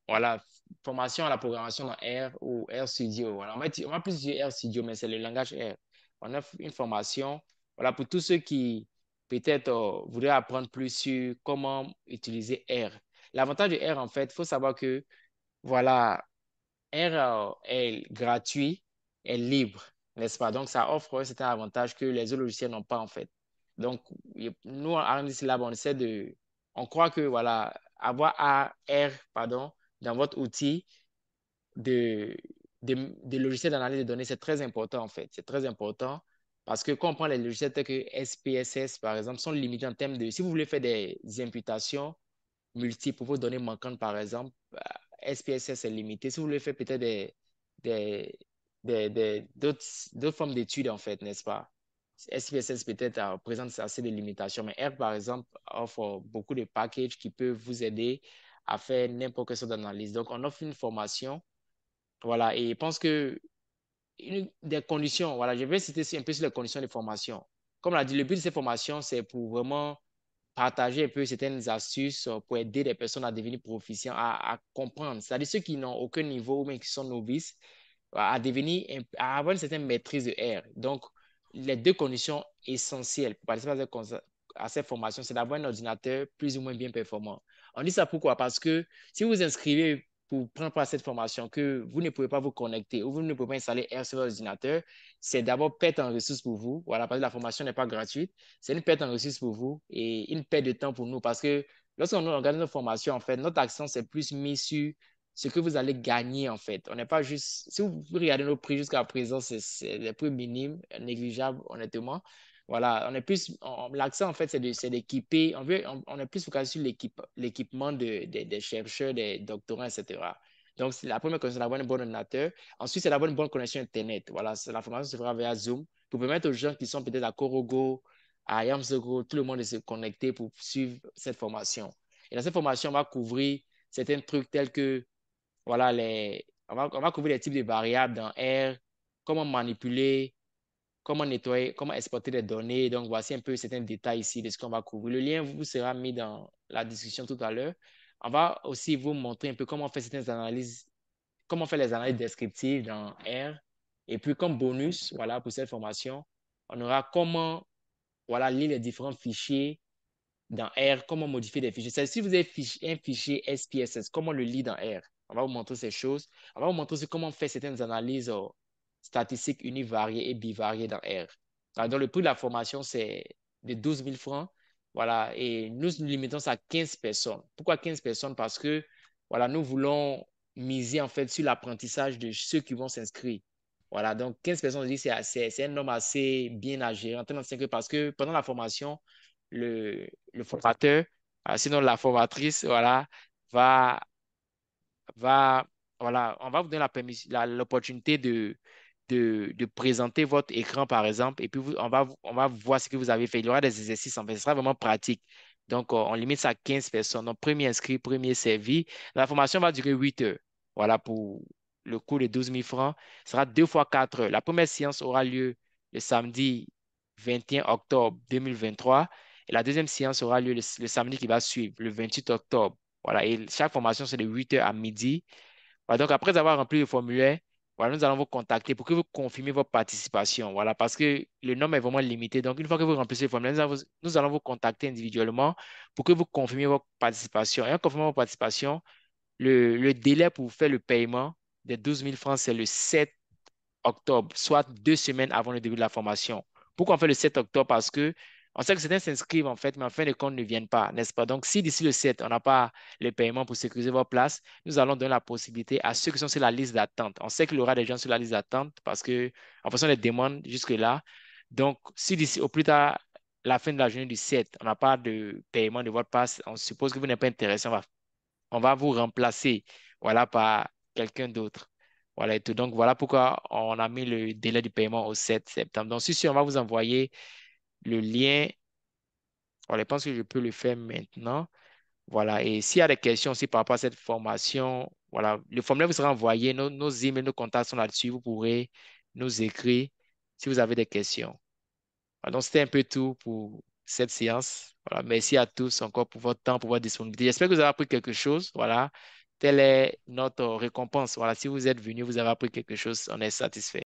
voilà, formation à la programmation dans R ou R Studio. Voilà, on va plus dire R Studio, mais c'est le langage R. On a une formation, voilà, pour tous ceux qui peut-être voudraient apprendre plus sur comment utiliser R. L'avantage de R, en fait, il faut savoir que, voilà, R est gratuit, est libre, n'est-ce pas? Donc, ça offre un certain avantage que les autres logiciels n'ont pas, en fait. Donc, nous, à RNDC Lab, on croit que, voilà, avoir R, pardon, dans votre outil de, de logiciels d'analyse de données, c'est très important, en fait. C'est très important parce que quand on prend les logiciels tels que SPSS, par exemple, sont limités en termes de, si vous voulez faire des imputations multiples pour vos données manquantes, par exemple, SPSS est limité. Si vous voulez faire peut-être des, d'autres formes d'études, en fait, n'est-ce pas? SPSS peut-être présente assez de limitations, mais R, par exemple, offre beaucoup de packages qui peuvent vous aider à faire n'importe quelle sorte d'analyse. Donc, on offre une formation, voilà, et je pense que une des conditions, voilà, je vais citer un peu sur les conditions de formation. Comme l'a dit, le but de ces formations, c'est pour vraiment partager un peu certaines astuces pour aider les personnes à devenir proficients, à comprendre. C'est-à-dire ceux qui n'ont aucun niveau ou même qui sont novices, à devenir, à avoir une certaine maîtrise de R. Donc, les deux conditions essentielles pour participer à cette formation, c'est d'avoir un ordinateur plus ou moins bien performant. On dit ça pourquoi? Parce que si vous vous inscrivez pour prendre part à cette formation, que vous ne pouvez pas vous connecter ou vous ne pouvez pas installer R sur votre ordinateur, c'est d'abord perte en ressources pour vous. Voilà, parce que la formation n'est pas gratuite. C'est une perte en ressources pour vous et une perte de temps pour nous parce que lorsqu'on organise notre formation, en fait, notre accent, c'est plus mis sur ce que vous allez gagner, en fait. On n'est pas juste. Si vous regardez nos prix jusqu'à présent, c'est des prix minimes, négligeables, honnêtement. Voilà, on est plus. L'accent, en fait, c'est d'équiper. On est plus focalisé sur l'équipement des chercheurs, des doctorants, etc. Donc, la première condition, c'est d'avoir un bon ordinateur. Ensuite, c'est d'avoir une bonne connexion Internet. Voilà, la formation se fera via Zoom pour permettre aux gens qui sont peut-être à Korogo, à Yamsogo, tout le monde de se connecter pour suivre cette formation. Et dans cette formation, on va couvrir certains trucs tels que voilà, on va couvrir les types de variables dans R, comment manipuler, comment nettoyer, comment exporter les données. Donc, voici un peu certains détails ici de ce qu'on va couvrir. Le lien vous sera mis dans la discussion tout à l'heure. On va aussi vous montrer un peu comment on fait certaines analyses, comment on fait les analyses descriptives dans R. Et puis, comme bonus, voilà, pour cette formation, on aura comment, voilà, lire les différents fichiers dans R, comment modifier des fichiers. Si vous avez un fichier SPSS, comment le lire dans R? On va vous montrer ces choses. On va vous montrer aussi comment faire certaines analyses statistiques univariées et bivariées dans R. Donc, le prix de la formation, c'est de 12 000 francs. Voilà, et nous limitons ça à 15 personnes. Pourquoi 15 personnes? Parce que, voilà, nous voulons miser en fait sur l'apprentissage de ceux qui vont s'inscrire. Voilà, donc 15 personnes, je dis, c'est un nombre assez bien à gérer en termes de parce que pendant la formation, le formateur, sinon la formatrice, voilà, va, va, voilà, on va vous donner l'opportunité de présenter votre écran, par exemple, et puis on va voir ce que vous avez fait. Il y aura des exercices, en fait, ce sera vraiment pratique. Donc, on limite ça à 15 personnes. Donc, premier inscrit, premier servi. La formation va durer 8 heures. Voilà, pour le coût de 12 000 francs. Ce sera 2 fois 4 heures. La première séance aura lieu le samedi 21 octobre 2023 et la deuxième séance aura lieu le samedi qui va suivre, le 28 octobre. Voilà, et chaque formation, c'est de 8 heures à midi. Voilà, donc, après avoir rempli le formulaire, voilà, nous allons vous contacter pour que vous confirmiez votre participation. Voilà, parce que le nombre est vraiment limité. Donc, une fois que vous remplissez le formulaire, nous allons vous contacter individuellement pour que vous confirmiez votre participation. Et en confirmant votre participation, le délai pour faire le paiement des 12 000 francs, c'est le 7 octobre, soit 2 semaines avant le début de la formation. Pourquoi on fait le 7 octobre? Parce que on sait que certains s'inscrivent en fait, mais en fin de compte ne viennent pas, n'est-ce pas? Donc, si d'ici le 7, on n'a pas les paiements pour sécuriser vos places, nous allons donner la possibilité à ceux qui sont sur la liste d'attente. On sait qu'il y aura des gens sur la liste d'attente parce que, en fonction des demandes jusque-là, donc, si d'ici au plus tard, la fin de la journée du 7, on n'a pas de paiement de votre passe, on suppose que vous n'êtes pas intéressé, on va vous remplacer, voilà, par quelqu'un d'autre. Voilà et tout. Donc, voilà pourquoi on a mis le délai du paiement au 7 septembre. Donc, si on va vous envoyer le lien. Voilà, je pense que je peux le faire maintenant. Voilà. Et s'il y a des questions aussi par rapport à cette formation, voilà, le formulaire vous sera envoyé. Nos emails, nos contacts sont là-dessus. Vous pourrez nous écrire si vous avez des questions. Voilà, donc, c'était un peu tout pour cette séance. Voilà. Merci à tous encore pour votre temps, pour votre disponibilité. J'espère que vous avez appris quelque chose. Voilà. telle est notre récompense. Voilà, si vous êtes venu, vous avez appris quelque chose, on est satisfait.